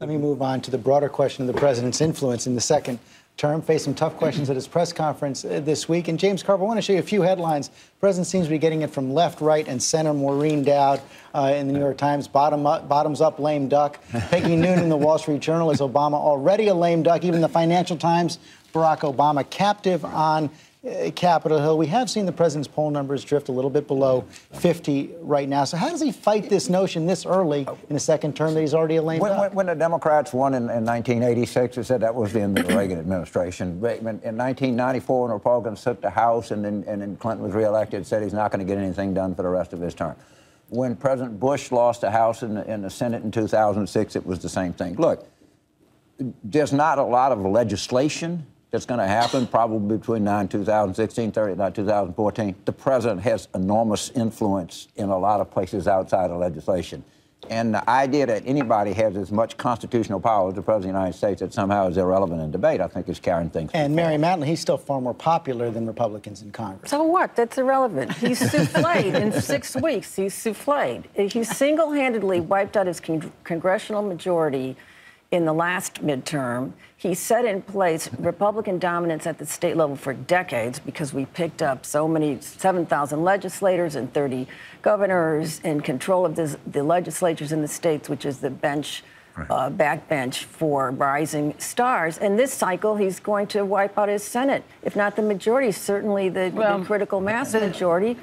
Let me move on to the broader question of the president's influence in the second term. Faced some tough questions at his press conference this week. And James Carville, I want to show you a few headlines. The president seems to be getting it from left, right, and center. Maureen Dowd in the New York Times, bottoms up, lame duck. Peggy Noon in the Wall Street Journal, is Obama already a lame duck? Even the Financial Times, Barack Obama captive on Capitol Hill. We have seen the president's poll numbers drift a little bit below 50 right now. So how does he fight this notion this early in the second term that he's already a lame duck? When the Democrats won in 1986, they said that was the end of the Reagan administration. In 1994, when Republicans took the House and then Clinton was reelected, said he's not going to get anything done for the rest of his term. When President Bush lost the House and the Senate in 2006, it was the same thing. Look, there's not a lot of legislation that's going to happen probably between 2016, 2014. The president has enormous influence in a lot of places outside of legislation. And the idea that anybody has as much constitutional power as the president of the United States that somehow is irrelevant in debate, I think is carrying things. And Mary Matalin, he's still far more popular than Republicans in Congress. So what? That's irrelevant. He's souffled in 6 weeks. He's souffled. He single-handedly wiped out his congressional majority in the last midterm. He set in place Republican dominance at the state level for decades because we picked up so many 7,000 legislators and 30 governors in control of the legislatures in the states, which is the bench, backbench for rising stars. And this cycle, he's going to wipe out his Senate, if not the majority, certainly the critical mass majority.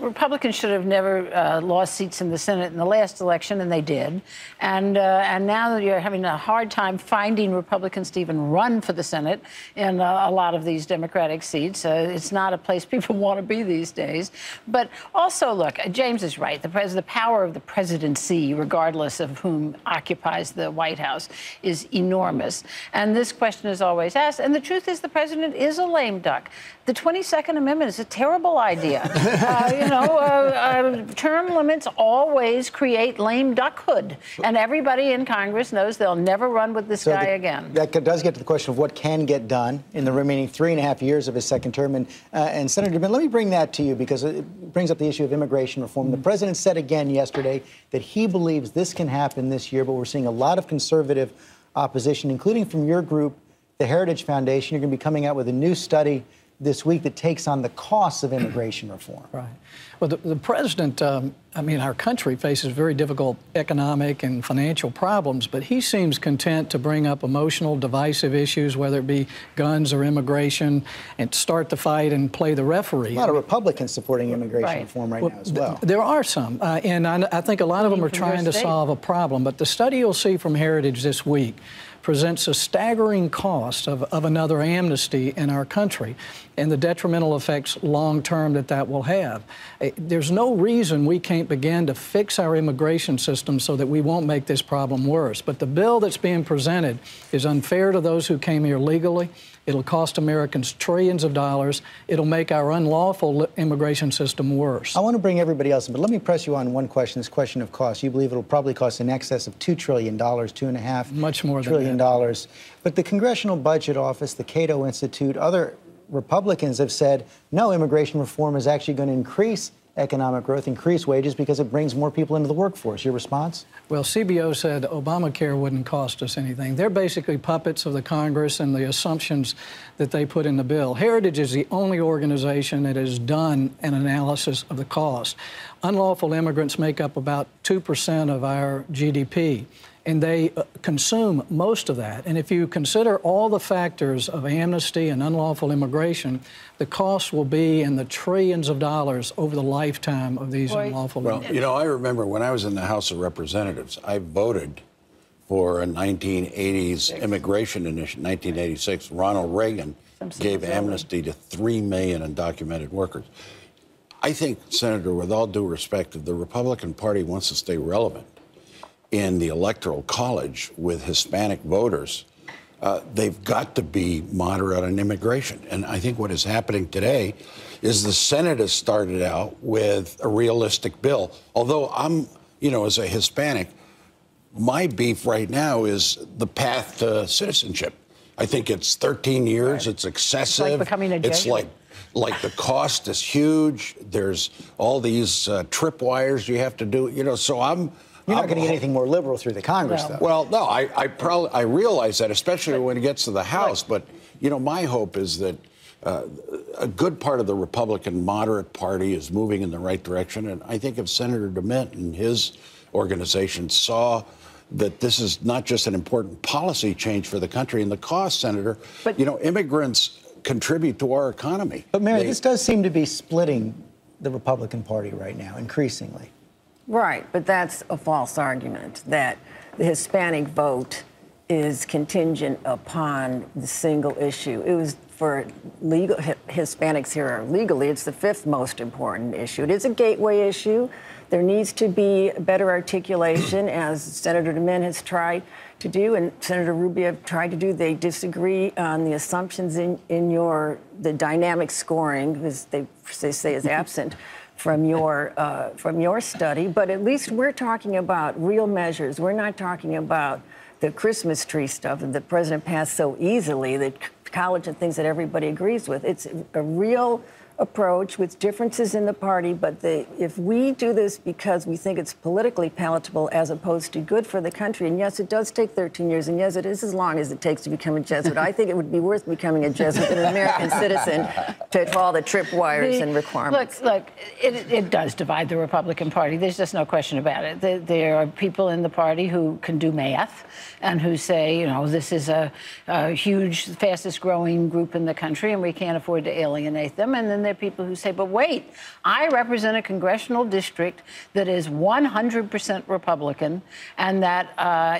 Republicans should have never lost seats in the Senate in the last election, and they did. And now you're having a hard time finding Republicans to even run for the Senate in a lot of these Democratic seats. It's not a place people want to be these days. But also, look, James is right. The power of the presidency, regardless of whom occupies the White House, is enormous. And this question is always asked. And the truth is the president is a lame duck. The 22nd Amendment is a terrible idea. Term limits always create lame duckhood. And everybody in Congress knows they'll never run with this guy again. That does get to the question of what can get done in the remaining 3.5 years of his second term. And Senator DeMint, let me bring that to you because it brings up the issue of immigration reform. The president said again yesterday that he believes this can happen this year, but we're seeing a lot of conservative opposition, including from your group, the Heritage Foundation. You're going to be coming out with a new study this week that takes on the costs of immigration reform. Right. Well, the president, our country faces very difficult economic and financial problems, but he seems content to bring up emotional, divisive issues, whether it be guns or immigration, and start the fight and play the referee. A lot of Republicans supporting immigration reform right now as well. There are some, and I think a lot of them are trying to solve a problem, but the study you'll see from Heritage this week presents a staggering cost of another amnesty in our country and the detrimental effects long-term that will have. There's no reason we can't begin to fix our immigration system so that we won't make this problem worse. But the bill that's being presented is unfair to those who came here legally. It'll cost Americans trillions of dollars. It'll make our unlawful immigration system worse. I want to bring everybody else in, but let me press you on one question, this question of cost. You believe it'll probably cost in excess of $2 trillion, $2.5 trillion. But the Congressional Budget Office, the Cato Institute, other Republicans have said, no, immigration reform is actually going to increase economic growth, increase wages, because it brings more people into the workforce. Your response? Well, CBO said Obamacare wouldn't cost us anything. They're basically puppets of the Congress and the assumptions that they put in the bill. Heritage is the only organization that has done an analysis of the cost. Unlawful immigrants make up about 2% of our GDP. And they consume most of that. And if you consider all the factors of amnesty and unlawful immigration, the cost will be in the trillions of dollars over the lifetime of these unlawful immigrants. Well, I remember when I was in the House of Representatives, I voted for a 1980s immigration initiative. 1986, Ronald Reagan gave amnesty to 3 million undocumented workers. I think, Senator, with all due respect, if the Republican Party wants to stay relevant in the Electoral College with Hispanic voters, they've got to be moderate on immigration. And I think what is happening today is the Senate has started out with a realistic bill. Although I'm, as a Hispanic, my beef right now is the path to citizenship. I think it's 13 years. Right. It's excessive. It's like becoming a Jesuit. It's like the cost is huge. There's all these tripwires you have to do. So You're not going to get anything more liberal through the Congress, though. Well, no, I realize that, especially when it gets to the House. But, you know, my hope is that a good part of the Republican moderate party is moving in the right direction. And I think if Senator DeMint and his organization saw that this is not just an important policy change for the country and the cost, Senator, but, you know, immigrants contribute to our economy. But, Mary, this does seem to be splitting the Republican Party right now, increasingly. Right, but that's a false argument, that the Hispanic vote is contingent upon the single issue. It was for legal Hispanics here legally, it's the 5th most important issue. It is a gateway issue. There needs to be better articulation, as Senator DeMint has tried to do and Senator Rubio have tried to do. They disagree on the assumptions in the dynamic scoring, because they say is absent from your study. But at least we're talking about real measures. We're not talking about the Christmas tree stuff that the president passed so easily, the college and things that everybody agrees with. It's a real approach with differences in the party, but if we do this because we think it's politically palatable as opposed to good for the country, and yes, it does take 13 years, and yes, it is as long as it takes to become a Jesuit. I think it would be worth becoming a Jesuit than an American citizen to all the tripwires and requirements. Look, it does divide the Republican Party. There's just no question about it. There are people in the party who can do math and who say, you know, this is a huge, fastest growing group in the country, and we can't afford to alienate them. And then there are people who say, but wait, I represent a congressional district that is 100% Republican, and that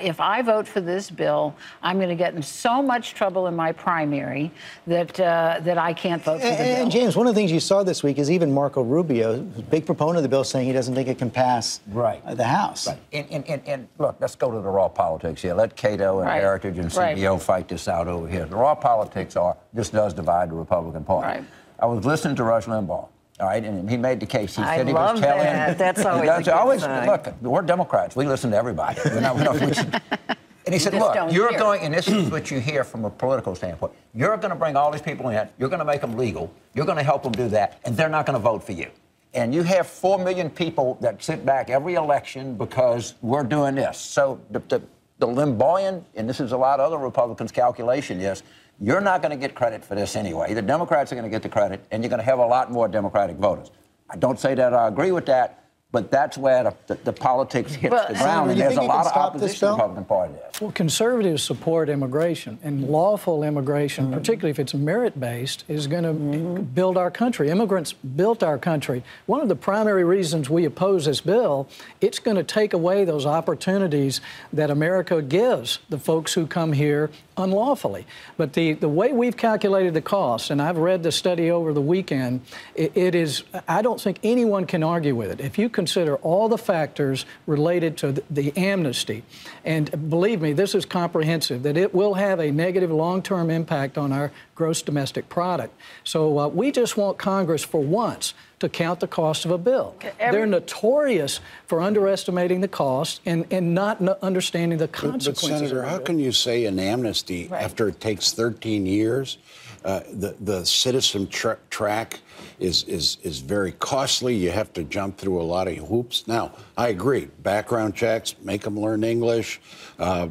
if I vote for this bill, I'm going to get in so much trouble in my primary that I can't vote for the bill. And James, one of the things you saw this week is even Marco Rubio, big proponent of the bill, saying he doesn't think it can pass the House. Right. And look, let's go to the raw politics here. Let Cato and Heritage and CBO fight this out over here. The raw politics are this does divide the Republican Party. Right. I was listening to Rush Limbaugh, all right, and he made the case. He said he love was telling. that. That's always a good sign. Look, we're Democrats. We listen to everybody. And he said, look, you're going, and this is what you hear from a political standpoint, you're going to bring all these people in, you're going to make them legal, you're going to help them do that, and they're not going to vote for you. And you have 4 million people that sit back every election because we're doing this. So the Limbaughian, and this is a lot of other Republicans' calculation, is you're not going to get credit for this anyway. The Democrats are going to get the credit, and you're going to have a lot more Democratic voters. I don't say that I agree with that, but that's where the politics hits the ground, and there's a lot of opposition to the Republican Party there. Well, conservatives support immigration, and lawful immigration, particularly if it's merit-based, is going to build our country. Immigrants built our country. One of the primary reasons we oppose this bill, it's going to take away those opportunities that America gives the folks who come here unlawfully. But the way we've calculated the cost, and I've read the study over the weekend, it is, I don't think anyone can argue with it. If you consider all the factors related to the amnesty, and believe me, this is comprehensive, that it will have a negative long-term impact on our gross domestic product. So we just want Congress for once to count the cost of a bill. They're notorious for underestimating the cost and not understanding the consequences. But Senator, how can you say an amnesty after it takes 13 years? The citizen track is very costly. You have to jump through a lot of hoops. Now, I agree. Background checks, make them learn English,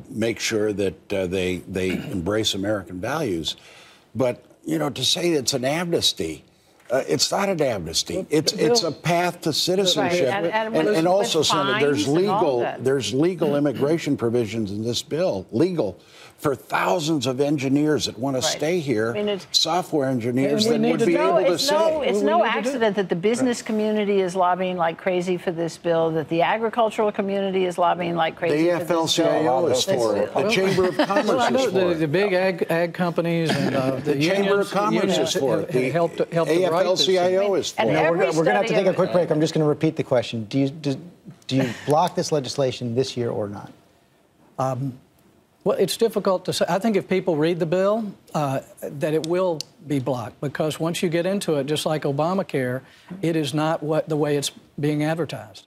make sure that they embrace American values. But, you know, to say it's an amnesty, it's not an amnesty. It's a path to citizenship. Right. And also, Senator, there's legal Mm-hmm. immigration provisions in this bill, legal, for thousands of engineers that want to stay here, software engineers that would be able to say. It's no accident that the business community is lobbying like crazy for this bill, that the agricultural community is lobbying like crazy for this bill. The AFL-CIO is for it. The Chamber of Commerce is for it. The big ag companies and the Chamber of Commerce is for it. The AFL-CIO is for it. We're going to have to take a quick break. I'm just going to repeat the question. Do you block this legislation this year or not? Well, it's difficult to say. I think if people read the bill, that it will be blocked, because once you get into it, just like Obamacare, it is not the way it's being advertised.